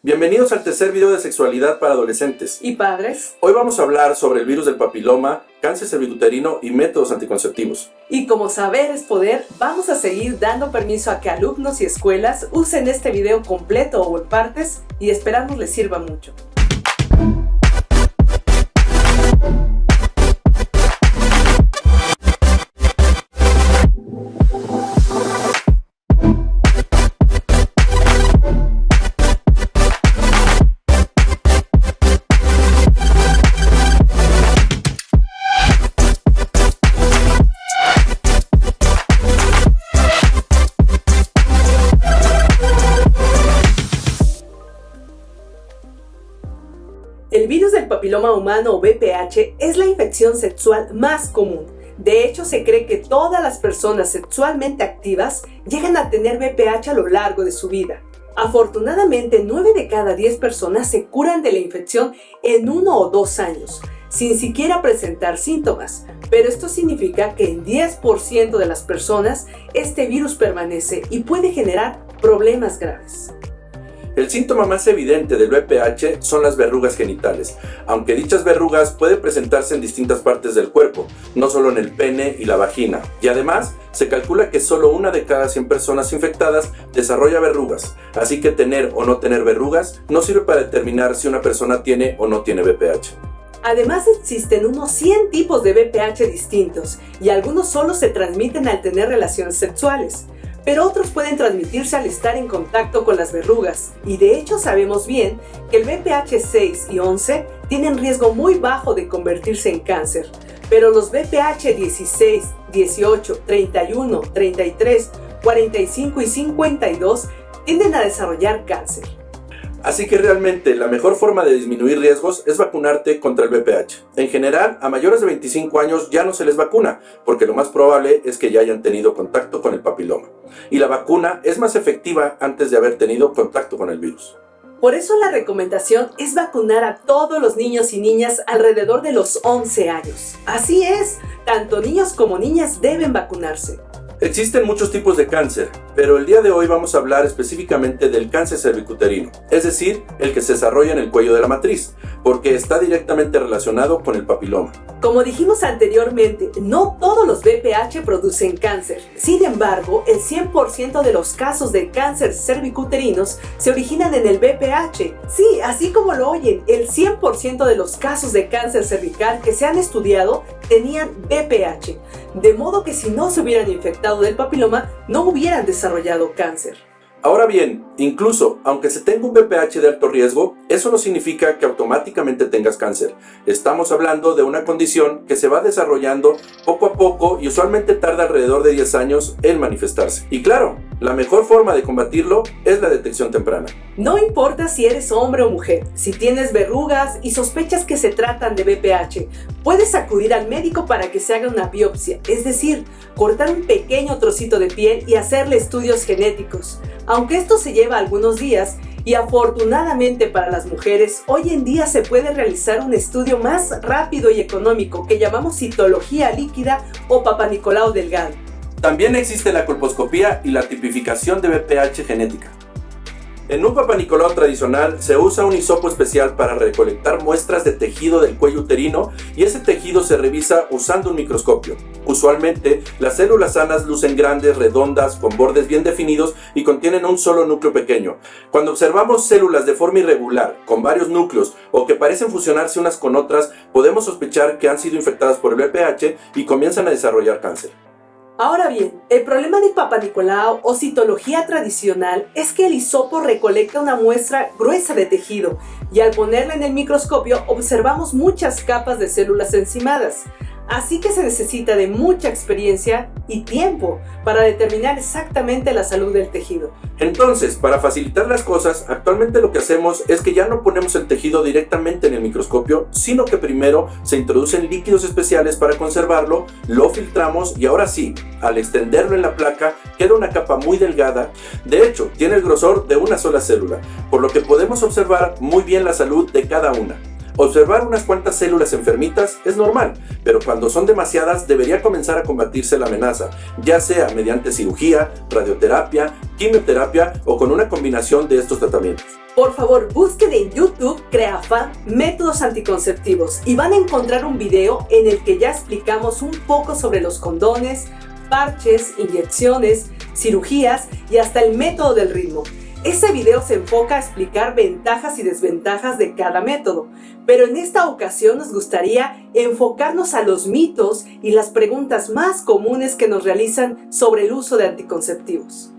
Bienvenidos al tercer video de sexualidad para adolescentes y padres. Hoy vamos a hablar sobre el virus del papiloma, cáncer cervicuterino y métodos anticonceptivos. Y como saber es poder, vamos a seguir dando permiso a que alumnos y escuelas usen este video completo o en partes y esperamos les sirva mucho. El virus del papiloma humano o VPH es la infección sexual más común. De hecho, se cree que todas las personas sexualmente activas llegan a tener VPH a lo largo de su vida. Afortunadamente, 9 de cada 10 personas se curan de la infección en 1 o 2 años, sin siquiera presentar síntomas. Pero esto significa que en 10% de las personas este virus permanece y puede generar problemas graves. El síntoma más evidente del VPH son las verrugas genitales, aunque dichas verrugas pueden presentarse en distintas partes del cuerpo, no solo en el pene y la vagina. Y además, se calcula que solo 1 de cada 100 personas infectadas desarrolla verrugas, así que tener o no tener verrugas no sirve para determinar si una persona tiene o no tiene VPH. Además, existen unos 100 tipos de VPH distintos y algunos solo se transmiten al tener relaciones sexuales. Pero otros pueden transmitirse al estar en contacto con las verrugas, y de hecho sabemos bien que el VPH 6 y 11 tienen riesgo muy bajo de convertirse en cáncer, pero los VPH 16, 18, 31, 33, 45 y 52 tienden a desarrollar cáncer. Así que realmente la mejor forma de disminuir riesgos es vacunarte contra el VPH. En general, a mayores de 25 años ya no se les vacuna, porque lo más probable es que ya hayan tenido contacto con el papiloma. Y la vacuna es más efectiva antes de haber tenido contacto con el virus. Por eso la recomendación es vacunar a todos los niños y niñas alrededor de los 11 años. Así es, tanto niños como niñas deben vacunarse. Existen muchos tipos de cáncer, pero el día de hoy vamos a hablar específicamente del cáncer cervicuterino, es decir, el que se desarrolla en el cuello de la matriz, porque está directamente relacionado con el papiloma. Como dijimos anteriormente, no todos los VPH producen cáncer. Sin embargo, el 100% de los casos de cáncer cervicuterinos se originan en el VPH. Sí, así como lo oyen, el 100% de los casos de cáncer cervical que se han estudiado tenían VPH. De modo que si no se hubieran infectado del papiloma, no hubieran desarrollado cáncer. Ahora bien, incluso aunque se tenga un VPH de alto riesgo, eso no significa que automáticamente tengas cáncer. Estamos hablando de una condición que se va desarrollando poco a poco y usualmente tarda alrededor de 10 años en manifestarse. Y claro, la mejor forma de combatirlo es la detección temprana. No importa si eres hombre o mujer, si tienes verrugas y sospechas que se tratan de VPH, puedes acudir al médico para que se haga una biopsia, es decir, cortar un pequeño trocito de piel y hacerle estudios genéticos. Aunque esto se lleva algunos días, y afortunadamente para las mujeres, hoy en día se puede realizar un estudio más rápido y económico que llamamos citología líquida o Papanicolau delgado. También existe la colposcopía y la tipificación de VPH genética. En un Papanicolau tradicional se usa un hisopo especial para recolectar muestras de tejido del cuello uterino y ese tejido se revisa usando un microscopio. Usualmente, las células sanas lucen grandes, redondas, con bordes bien definidos y contienen un solo núcleo pequeño. Cuando observamos células de forma irregular, con varios núcleos o que parecen fusionarse unas con otras, podemos sospechar que han sido infectadas por el VPH y comienzan a desarrollar cáncer. Ahora bien, el problema del Papanicolau o citología tradicional es que el hisopo recolecta una muestra gruesa de tejido y al ponerla en el microscopio observamos muchas capas de células encimadas. Así que se necesita de mucha experiencia y tiempo para determinar exactamente la salud del tejido. Entonces, para facilitar las cosas, actualmente lo que hacemos es que ya no ponemos el tejido directamente en el microscopio, sino que primero se introducen líquidos especiales para conservarlo, lo filtramos y ahora sí, al extenderlo en la placa, queda una capa muy delgada. De hecho, tiene el grosor de una sola célula, por lo que podemos observar muy bien la salud de cada una. Observar unas cuantas células enfermitas es normal, pero cuando son demasiadas debería comenzar a combatirse la amenaza, ya sea mediante cirugía, radioterapia, quimioterapia o con una combinación de estos tratamientos. Por favor, busquen en YouTube Creafam métodos anticonceptivos y van a encontrar un video en el que ya explicamos un poco sobre los condones, parches, inyecciones, cirugías y hasta el método del ritmo. Ese video se enfoca a explicar ventajas y desventajas de cada método, pero en esta ocasión nos gustaría enfocarnos a los mitos y las preguntas más comunes que nos realizan sobre el uso de anticonceptivos.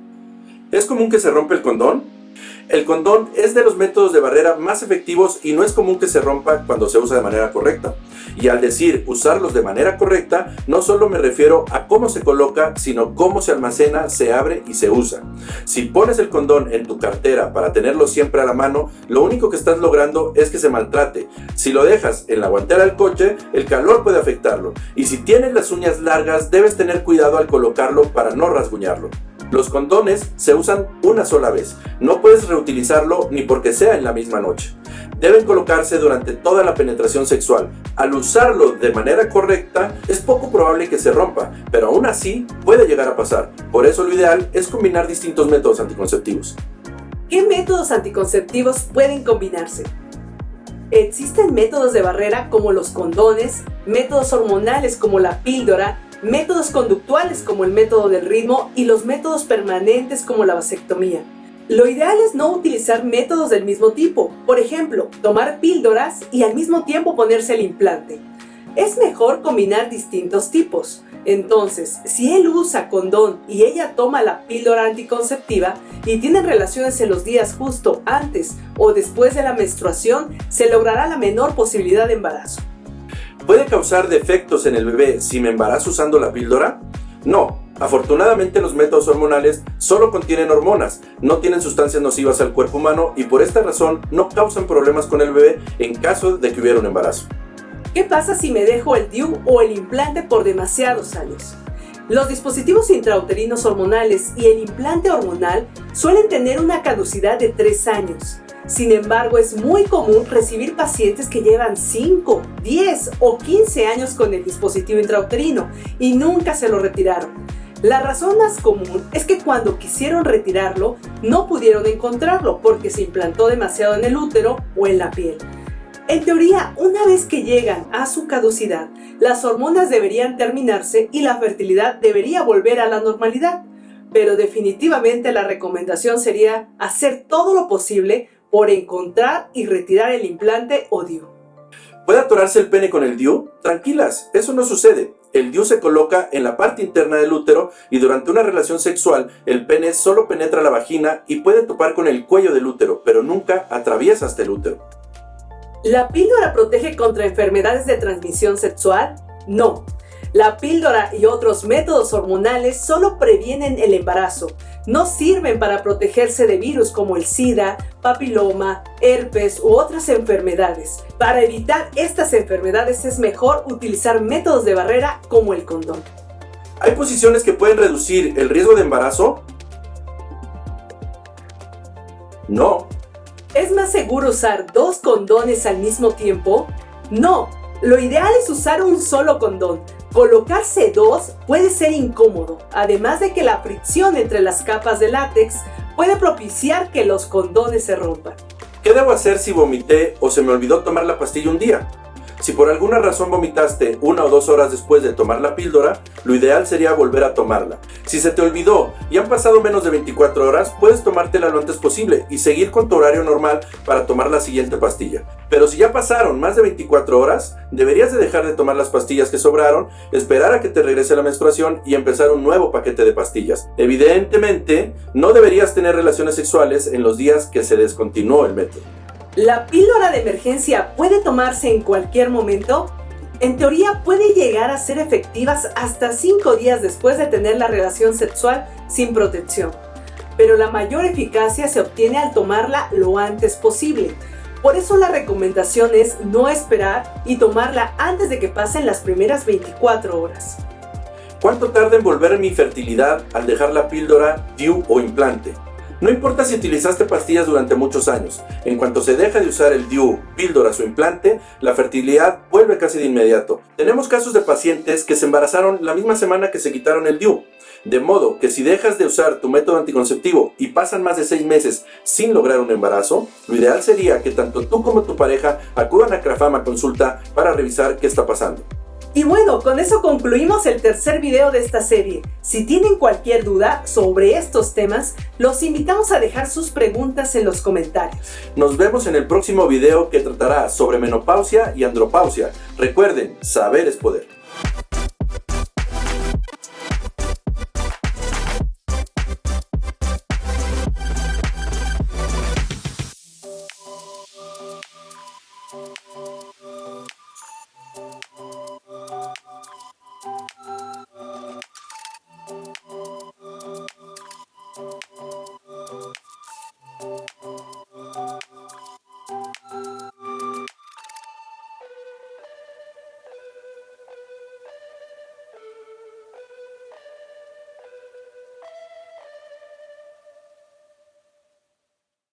¿Es común que se rompa el condón? El condón es de los métodos de barrera más efectivos y no es común que se rompa cuando se usa de manera correcta. Y al decir usarlos de manera correcta, no solo me refiero a cómo se coloca, sino cómo se almacena, se abre y se usa. Si pones el condón en tu cartera para tenerlo siempre a la mano, lo único que estás logrando es que se maltrate. Si lo dejas en la guantera del coche, el calor puede afectarlo. Y si tienes las uñas largas, debes tener cuidado al colocarlo para no rasguñarlo. Los condones se usan una sola vez, no puedes reutilizarlo ni porque sea en la misma noche. Deben colocarse durante toda la penetración sexual. Al usarlo de manera correcta, es poco probable que se rompa, pero aún así puede llegar a pasar. Por eso lo ideal es combinar distintos métodos anticonceptivos. ¿Qué métodos anticonceptivos pueden combinarse? Existen métodos de barrera como los condones, métodos hormonales como la píldora, métodos conductuales como el método del ritmo y los métodos permanentes como la vasectomía. Lo ideal es no utilizar métodos del mismo tipo, por ejemplo, tomar píldoras y al mismo tiempo ponerse el implante. Es mejor combinar distintos tipos. Entonces, si él usa condón y ella toma la píldora anticonceptiva y tienen relaciones en los días justo antes o después de la menstruación, se logrará la menor posibilidad de embarazo. ¿Puede causar defectos en el bebé si me embarazo usando la píldora? No, afortunadamente los métodos hormonales solo contienen hormonas, no tienen sustancias nocivas al cuerpo humano y por esta razón no causan problemas con el bebé en caso de que hubiera un embarazo. ¿Qué pasa si me dejo el DIU o el implante por demasiados años? Los dispositivos intrauterinos hormonales y el implante hormonal suelen tener una caducidad de 3 años. Sin embargo, es muy común recibir pacientes que llevan 5, 10 o 15 años con el dispositivo intrauterino y nunca se lo retiraron. La razón más común es que cuando quisieron retirarlo, no pudieron encontrarlo porque se implantó demasiado en el útero o en la piel. En teoría, una vez que llegan a su caducidad, las hormonas deberían terminarse y la fertilidad debería volver a la normalidad. Pero definitivamente la recomendación sería hacer todo lo posible por encontrar y retirar el implante o DIU. ¿Puede atorarse el pene con el DIU? Tranquilas, eso no sucede. El DIU se coloca en la parte interna del útero y durante una relación sexual el pene solo penetra la vagina y puede topar con el cuello del útero, pero nunca atraviesa hasta el útero. ¿La píldora protege contra enfermedades de transmisión sexual? No. La píldora y otros métodos hormonales solo previenen el embarazo. No sirven para protegerse de virus como el SIDA, papiloma, herpes u otras enfermedades. Para evitar estas enfermedades es mejor utilizar métodos de barrera como el condón. ¿Hay posiciones que pueden reducir el riesgo de embarazo? No. ¿Es más seguro usar 2 condones al mismo tiempo? No. Lo ideal es usar un solo condón. Colocarse 2 puede ser incómodo, además de que la fricción entre las capas de látex puede propiciar que los condones se rompan. ¿Qué debo hacer si vomité o se me olvidó tomar la pastilla un día? Si por alguna razón vomitaste 1 o 2 horas después de tomar la píldora, lo ideal sería volver a tomarla. Si se te olvidó y han pasado menos de 24 horas, puedes tomártela lo antes posible y seguir con tu horario normal para tomar la siguiente pastilla. Pero si ya pasaron más de 24 horas, deberías de dejar de tomar las pastillas que sobraron, esperar a que te regrese la menstruación y empezar un nuevo paquete de pastillas. Evidentemente, no deberías tener relaciones sexuales en los días que se descontinuó el método. ¿La píldora de emergencia puede tomarse en cualquier momento? En teoría puede llegar a ser efectivas hasta 5 días después de tener la relación sexual sin protección, pero la mayor eficacia se obtiene al tomarla lo antes posible. Por eso la recomendación es no esperar y tomarla antes de que pasen las primeras 24 horas. ¿Cuánto tarda en volver mi fertilidad al dejar la píldora, DIU o implante? No importa si utilizaste pastillas durante muchos años, en cuanto se deja de usar el DIU, píldoras o implante, la fertilidad vuelve casi de inmediato. Tenemos casos de pacientes que se embarazaron la misma semana que se quitaron el DIU. De modo que si dejas de usar tu método anticonceptivo y pasan más de 6 meses sin lograr un embarazo, lo ideal sería que tanto tú como tu pareja acudan a CRAFAM a consulta para revisar qué está pasando. Y bueno, con eso concluimos el tercer video de esta serie. Si tienen cualquier duda sobre estos temas, los invitamos a dejar sus preguntas en los comentarios. Nos vemos en el próximo video que tratará sobre menopausia y andropausia. Recuerden, saber es poder.